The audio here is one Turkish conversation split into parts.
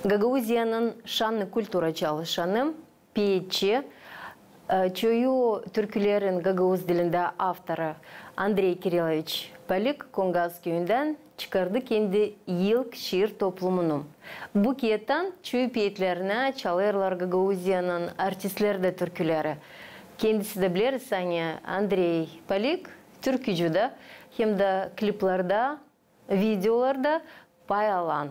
Гагаузияның шанны культура çalışanı, певчи, çoğu türkülerin Gagavuz dilinde avtarı Andrei Kirillович Palik Kongaz köyünden çıkardı kendi yılk şiir toplumunu. Bu kiyetten çoğu piyetlerine çalırlar Gagauziya'nın artistleri de türküleri. Kendisi de biliriz hani Andrei Palik türkücü de hem de kliplerde, videolarda pay alan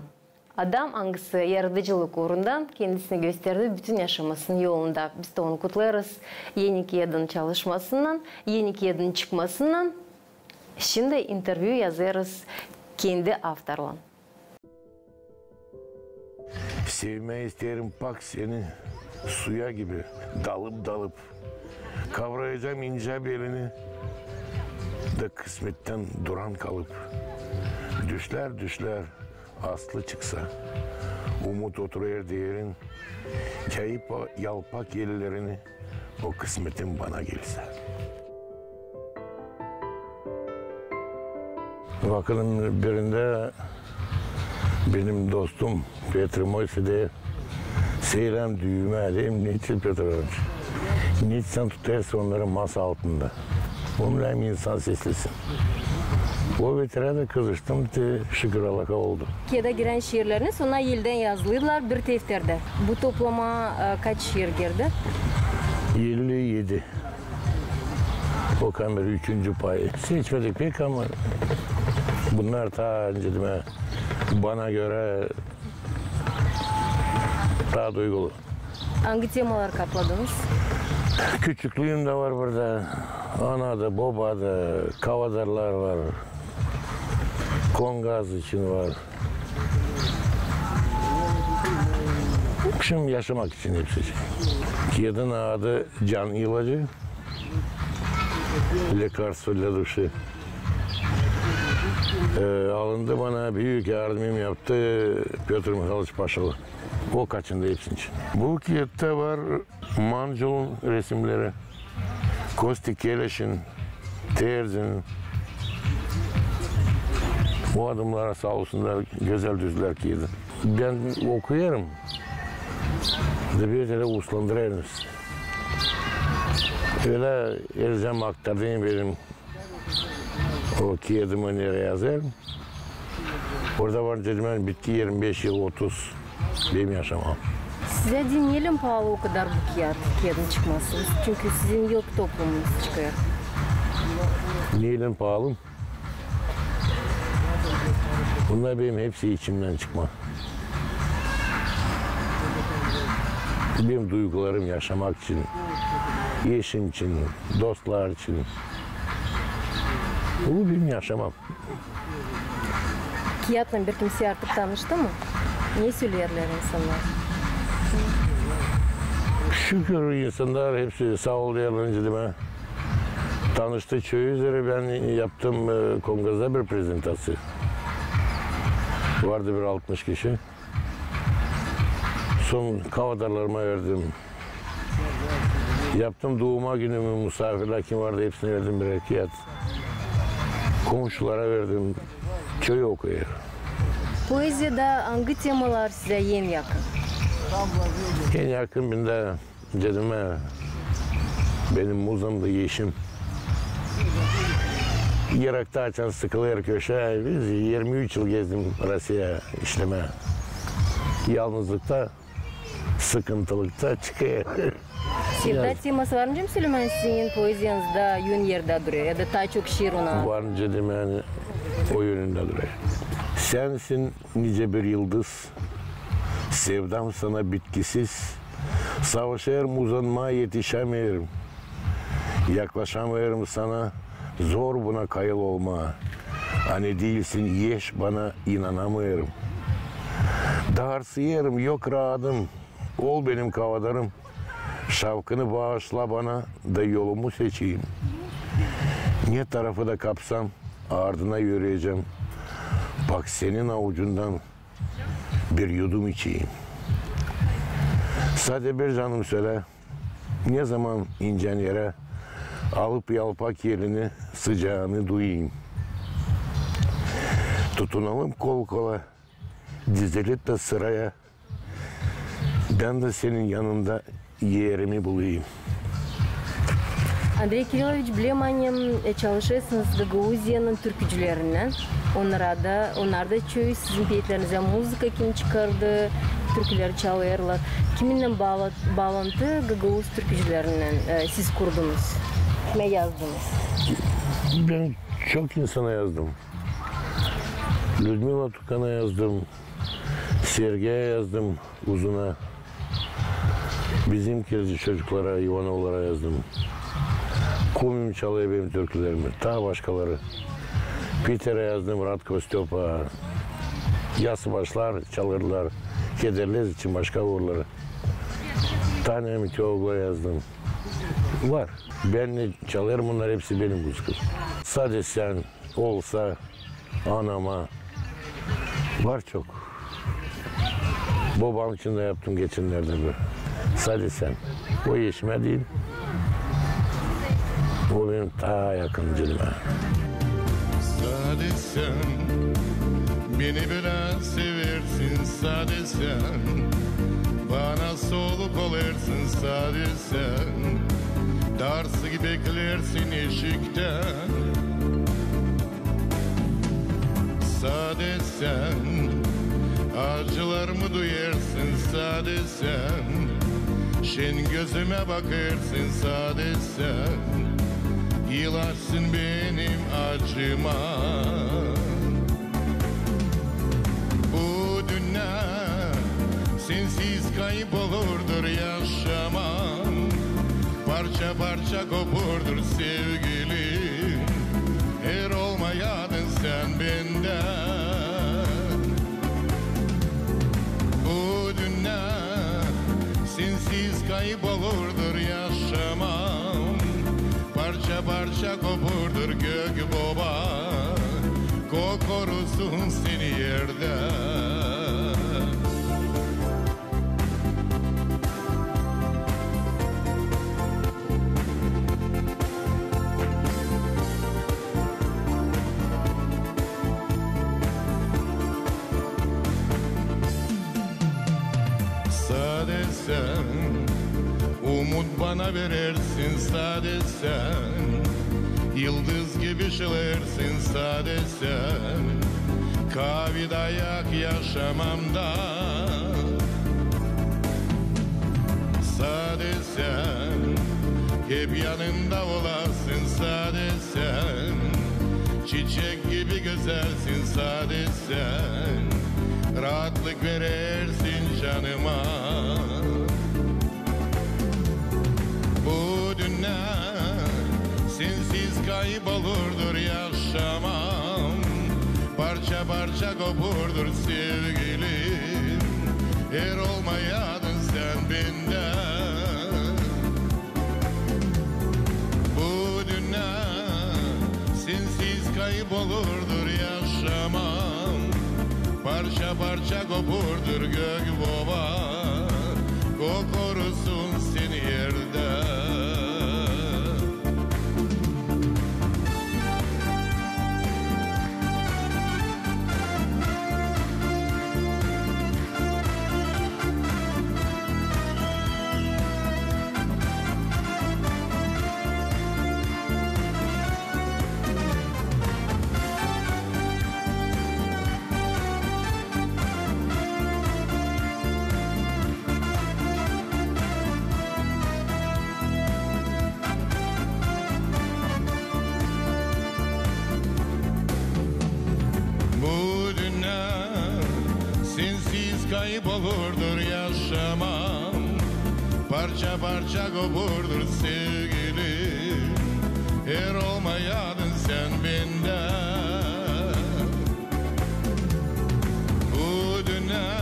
adam hangisi yaratıcılık uğrundan kendisine gösterdi bütün yaşamasının yolunda. Biz de onu kutlarız. Yeni Kiyad'ın çalışmasından, Yeni Kiyad'ın çıkmasından. Şimdi interview yazarız kendi avtarla. Sevmeyi isterim bak seni suya gibi dalıp kavrayacağım ince belini da kısmetten duran kalıp düşler aslı çıksa umut oturuyor diyerin kayıp yalpak yerlerini o kısmetin bana gelse. Vakının birinde benim dostum Petr Moyse'de seyrem düğüme edeyim Nietzsche Petrovic. Nietzsche'den tutarsa onların masa altında. Onlar hem insan seslisin. O vetire de kızıştım, şükür Allah'a oldu. Kiyada giren şiirlerini sonra yıldan yazılırlar bir tefterde. Bu toplama kaç şiir girdi? 57. O kamera 3. pay. Seçmedik pek ama bunlar ta öncedime bana göre daha duygulu. Hangi temalar kapladınız? Küçüklüğüm de var burada. Ana'da, baba'da, kavadarlar var. Kongaz için var. Şimdi yaşamak için hepsi. Kiyadın adı can ilacı. Lekarstvo для души. Alındı bana büyük yardımım yaptı Petr Mikhailovich Paşalı. O kaçındı hepsinin için. Bu kiyette var Mancul'un resimleri. Kosti Keleş'in, Terzi'nin. Bu adımlara sağ olsunlar, güzel düzler kiydi. Ben okuyarım. Bir de uslandırırız. Öyle Erzem aktardığım benim o kiyadımı nereye yazarım. Orada var dedim bitki 25 yıl 30 benim yaşamam. Size dinleyelim pahalı o kadar bu kiyadın çıkması. Çünkü sizin yok toplumunuz çıkıyor. Niyelim pahalı? Bunlar benim hepsi içimden çıkma. Benim duygularım yaşamak için, eşim için, dostlar için. Bu benim yaşamam. Kiyat'la bir kimse artık tanıştı mı? Ne söylerler insanlar? Şükür insanlar hepsi sağ ol diyorlar dedim. Tanıştı çoğu üzere ben yaptım Kongaz'da bir prezentasyon. Vardı bir 60 kişi. Son kavadarlarıma verdim. Yaptım doğuma günümü misafirler kim vardı hepsine verdim bir kiyat. Komşulara verdim. Köy okuyor. Poeziyada hangi temalar size en yakın? En yakın dedim benim muzamda yeşim. Irak'ta açan sıkılır köşe. Biz 23 yıl gezdim Rusya işleme. Yalnızlıkta, sıkıntılıkta çıkıyor. Sevda teması var mı Cem Süleyman sizin poeziyanızda yön yerde duruyor ya da daha çok şiir ona? Var dedim o yönünde duruyor. Sensin nice bir yıldız, sevdam sana bitkisiz. Savaşıyorum uzanmaya yetişemiyorum. Yaklaşamıyorum sana, zor buna kayıl olma. Hani değilsin yeş bana inanamıyorum. Dağırsıyarım yok rahadım, ol benim kavadarım. Şavkını bağışla bana da yolumu seçeyim. Ne tarafı da kapsam ardına yürüyeceğim. Bak senin avucundan bir yudum içeyim. Sadece bir canım söyle, ne zaman incen yere alıp yalpak yerini sıcağını duyayım. Tutunalım kol kola, dizilip de sıraya Ben de senin yanında yerimi bulayım. Andrei Kirilovich, bilem annem çalışıyorsunuz Gagauziya'nın türkücülerinden. Onlarda çoğu sizin peyitlerinize müzika kim çıkardı, türküler çalıyorlar. Kiminle bağlantı Gagauz türkücülerinden siz kurdunuz? Kime yazdınız? Ben çok insana yazdım. Ludmila Tukan'a yazdım. Sergey'e yazdım, Uzun'a. Bizim Kirci çocuklara, Ivanovlara yazdım. Kumim çalıyor benim türkülerimi, daha başkaları. Peter'e yazdım, Radko Styopa. Yas başlar, çalırlar. Kederlez için başka uğurları. Tanya Miteoğlu'na yazdım. Var. Ben ne çalarım, bunlar hepsi benim müzikim. Sadece sen olsa anama. Var çok. Babam için de yaptım geçenlerde böyle. Sadece sen. O yeşime değil. O benim daha yakın canıma. Sadece sen beni biraz seversin, sadece sen bana soluk olursun, sadece sen darsı beklersin eşikten. Sadece sen acılarımı duyarsın, sadece sen şen gözüme bakarsın, sadece sen yılarsın benim acıma. Bu dünya sensiz kaybolurdur yaşamam. Parça parça kopurdur sevgilim, eğer olmayaydın sen benden. Bu dünya sensiz kaybolurdur yaşamam. Parça parça kopurdur gök baba, korusun seni yerden. Sadece sen umut bana verirsin, sadece sen yıldız gibi şılarsın, sadece sen kavi dayak yaşamamda. Sadece sen hep yanında olasın, sadece sen çiçek gibi güzelsin, sadece sen rahatlık verirsin canıma. Bu dünya sensiz kaybolurdur yaşamam. Parça parça kopurdur sevgilim, eğer olmayaydın sen benden. Bu dünya sensiz kaybolurdur yaşamam. Parça parça kopurdur gök baba, korusun seni yerden. Kaybolurdur yaşamam. Parça parça kopurdur sevgilim, eğer olmayaydın sen benden. Bu dünya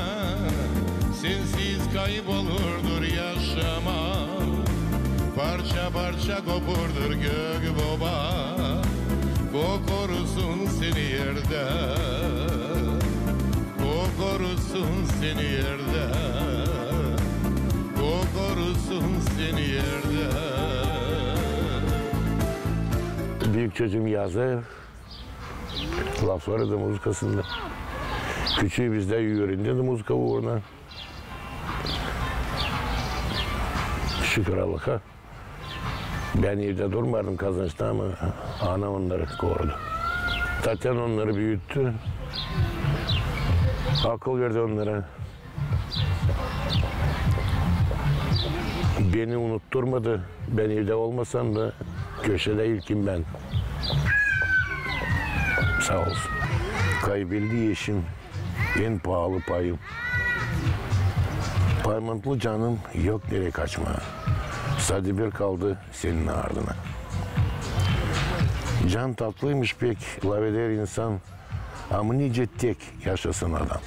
sensiz kaybolurdur yaşamam. Parça parça kopurdur gök baba, korusun seni yerden. Korusun seni yerden, korusun seni yerden. Büyük çocuğum yazar, lafları da muzikasında. Küçüğü bizde öğrendi de muzika uğruna. Şükür Allah'a. Ben evde durmadım kazançta ama ana onları korudu. Zaten onları büyüttü. Akıl verdi onlara. Beni unutturmadı. Ben evde olmasam da köşede ilkim ben. Sağ olsun. Kaybettiği eşim en pahalı payım. Parmaklı canım yok nereye kaçma. Sadece bir kaldı senin ardına. Can tatlıymış pek, laf eder insan. Ama nice tek yaşasın adam.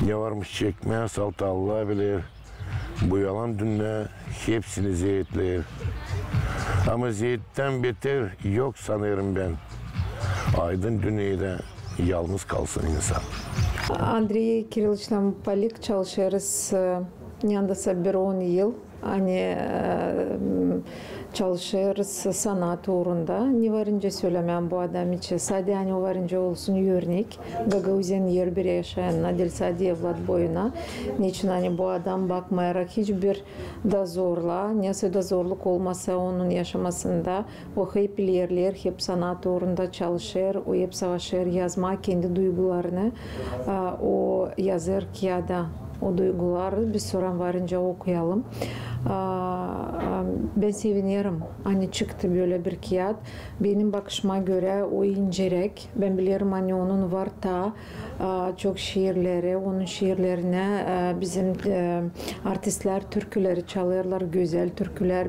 Ne varmış çekmeye salta Allah bilir. Bu yalan dünya hepsini zeytler. Ama zeytten beter yok sanırım ben. Aydın dünyada yalnız kalsın insan. Andrei Kirillich'le Palik çalışıyoruz. Neredeyse bir 10 yıl. Hani çalışıyoruz sanat uğrunda. Ne varınca söylemem bu adam için. Sadece hani varınca olsun örnek. Gagauzyan yer bir yaşayan Nadil Sadi evlat boyuna. Niçin hani bu adam bakmayarak hiçbir da zorla, neyse de zorluk olmasa onun yaşamasında o hep ilerler, hep sanat uğrunda çalışır, o hep savaşır, yazma kendi duygularını o yazar kağıda. O duyguları bir sonra varınca okuyalım. Ben seviniyorum. Hani çıktı böyle bir kağıt. Benim bakışıma göre o incerek. Ben biliyorum hani onun var da çok şiirleri. Onun şiirlerine bizim artistler türküleri çalıyorlar. Güzel türküler.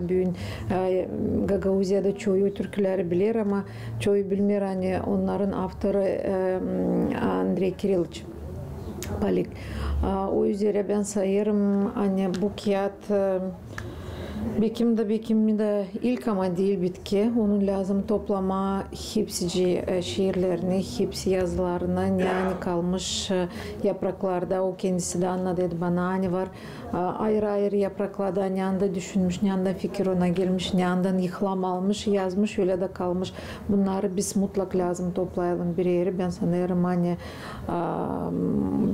Gagauzya'da çoğu türküleri bilir ama çoğu bilmiyor. Hani onların autoru Andrei Kirillich. Palik. O üzere ben sayarım hani bu kağıt Bekim'de ilk ama değil bitki. Onun lazım toplama hepsi şiirlerini, hepsi yazılarını yani kalmış yapraklarda o kendisi de anladı bana hani var ayrı ayrı yapraklarda ne anda düşünmüş, ne anda fikir ona gelmiş, ne anda ihlam almış, yazmış öyle de kalmış. Bunları biz mutlak lazım toplayalım bir yere. Ben sanırım hani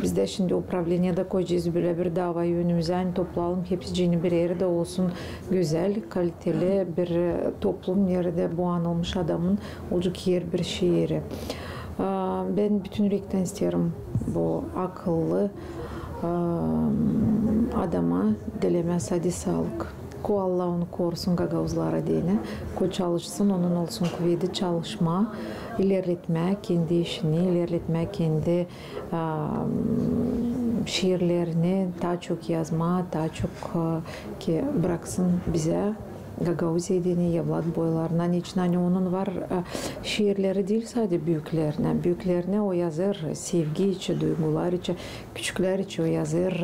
biz de şimdi upravlenyada koyacağız böyle bir davayı önümüze hani toplayalım hepsini bir yere de olsun. Güzel, kaliteli bir toplum nerede bu anılmış adamın olacak yer bir şiiri. Ben bütün yürekten isterim bu akıllı adama dilemez hadi sağlık. Ko Allah onu korusun Gagauzlara diyene. Ko çalışsın, onun olsun kuvveti çalışma, ilerletme kendi işini, ilerletme kendi şiirlerini daha çok yazma, daha çok ki bıraksın bize Gagauzya dini evlat boylarına. Niçin hani onun var şiirleri değil sadece büyüklerine. Büyüklerine o yazır sevgi içi, duygular içi, küçükler içi o yazır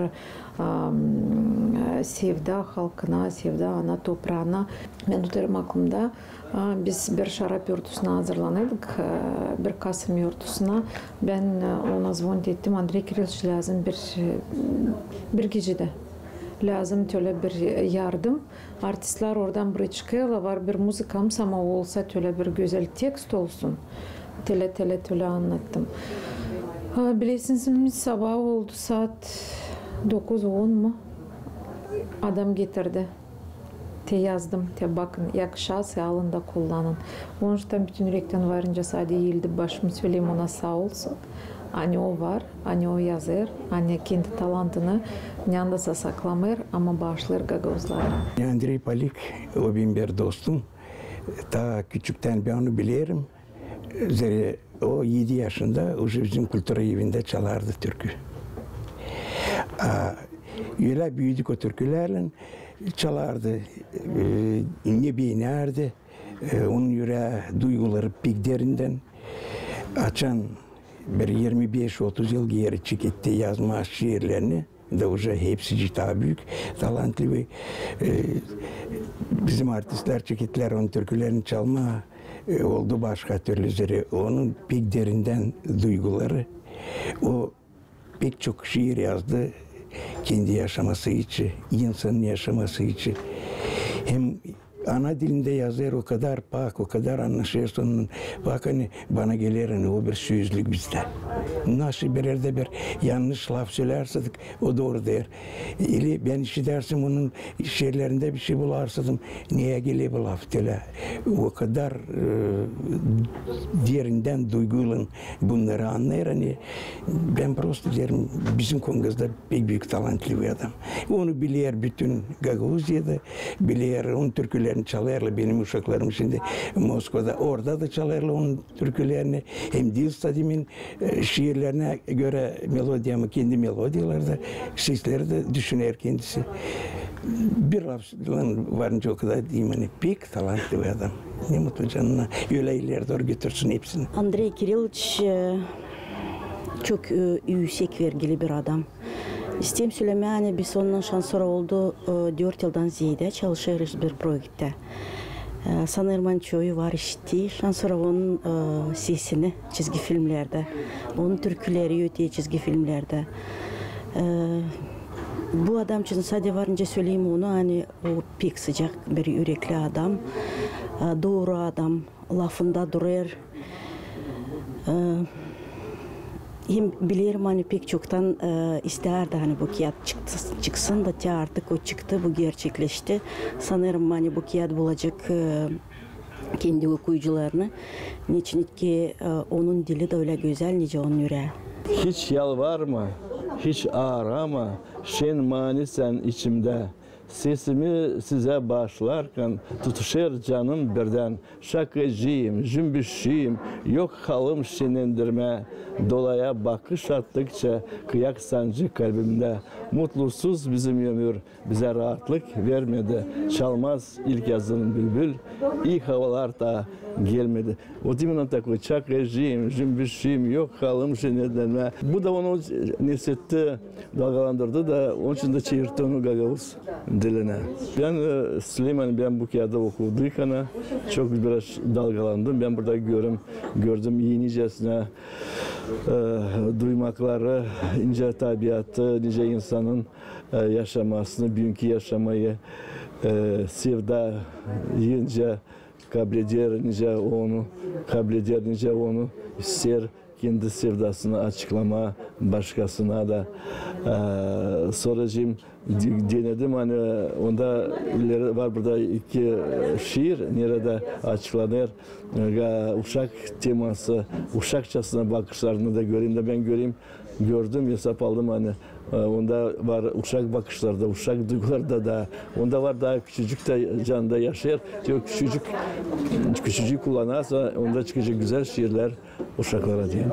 sevda halkına, sevda ana toprağına. Ben tutarım aklımda. Biz bir şarap yurtusuna hazırlanıyorduk. Bir Kasım yurtusuna. Ben ona zvont ettim. Andrei Kirillich lazım bir gecede. Lazım öyle bir yardım. Artistler oradan buraya çıkıyorlar. Var bir müzikamız ama olsa öyle bir güzel tekst olsun. Tele anlattım. Bilirsiniz sabah oldu saat 9-10 mu? Adam getirdi. Te yazdım. Te bakın yakışası alında kullanın. Onun için bütün yürekten varınca sadece eğildi başımı söyleyeyim ona sağ olsun. Hani o var, hani o yazır, hani kendi talantını yandasa saklamır ama başlar Gagauzlara. Andrei Palik, o benim bir dostum. Ta küçükten ben onu bilirim. O 7 yaşında bizim kültür evinde çalardı türkü. Öyle büyüdük o türkülerle çalardı. Ne beğenerdi. Onun yüreği duyguları pek derinden açan bir 25-30 yıl geri çıktı yazma şiirlerini de уже hepsi daha büyük, talantlı ve bizim artistler çıktılar onun türkülerini çalma oldu başka türlüleri. Onun pek derinden duyguları, o pek çok şiir yazdı kendi yaşaması için, insanın yaşaması için. Hem ana dilinde yazar, o kadar pak, o kadar anlaşıyorsun. Bak hani bana gelir hani o bir sözlük bizde. Nasıl bir yerde bir yanlış laf söylersek o doğru der. İli ben işi dersim onun şeylerinde bir şey bularsam niye geliyor bu laf diye. O kadar derinden duyguyla bunları anlar hani ben prosto derim bizim Kongaz'da pek büyük talantlı bir adam. Onu bilir bütün Gagavuzya'da bilir onun türkülerini çalarlar benim uşaklarım şimdi Moskova'da orada da çalarlar onun türkülerini hem dil stadimin şiirlerine göre melodiyamı kendi melodiyalarda sesleri de düşünür kendisi. Bir lafla varınca o kadar diyeyim hani pek talantlı bir adam. Ne mutlu canına. Öyle ileri doğru götürsün hepsini. Andrei Kirilovich çok yüksek vergili bir adam. İsteyim söylemeye hani biz onunla şansör oldu 4 yıldan ziyade çalışıyoruz bir projekte. Sanırım çoğu var işte. Şansör onun sesini çizgi filmlerde, onun türküleri öteye çizgi filmlerde. Bu adam için sadece varınca söyleyeyim onu hani o pek sıcak bir yürekli adam, doğru adam, lafında durar. Hem bilirim hani pek çoktan isterdi hani bu kağıt çıksın da artık o çıktı, bu gerçekleşti. Sanırım hani bu kağıt bulacak kendi okuyucularını. Niçin ki onun dili de öyle güzel, nice onun yüreği. Hiç yalvarma, hiç ağrama, şen mani sen içimde. Sesimi size başlarken tutuşur canım birden. Şakacıyım, cümbüşüyüm, yok halım şenendirme. Dolaya bakış attıkça kıyak sancı kalbimde. Mutlusuz bizim ömür, bize rahatlık vermedi. Çalmaz ilk yazın bülbül, iyi havalar da gelmedi. Вот именно такой çakacıyım, cümbüşüyüm, yok halım şenendirme. Bu da onu nesetti, dalgalandırdı da onun için de çevirdi onu Gagavuz diline. Ben Süleyman, ben bu kağıda okuduk ana çok biraz dalgalandım. Ben burada gördüm yenicesine duymakları, ince tabiatı, nice insanın yaşamasını, bugünkü yaşamayı sevda yiyince kabul eder, nice onu ister. Kendi sevdasını açıklama, başkasına da soracağım. Denedim hani onda var burada 2 şiir nerede açıklanır. Uşak teması, uşakçasına bakışlarını da göreyim de ben gördüm, hesap aldım hani. Onda var uşak bakışlarda, uşak duygularda da, onda var daha küçücük de canda yaşar. Diyor küçücük kullanırsa onda çıkacak güzel şiirler uşaklara diye.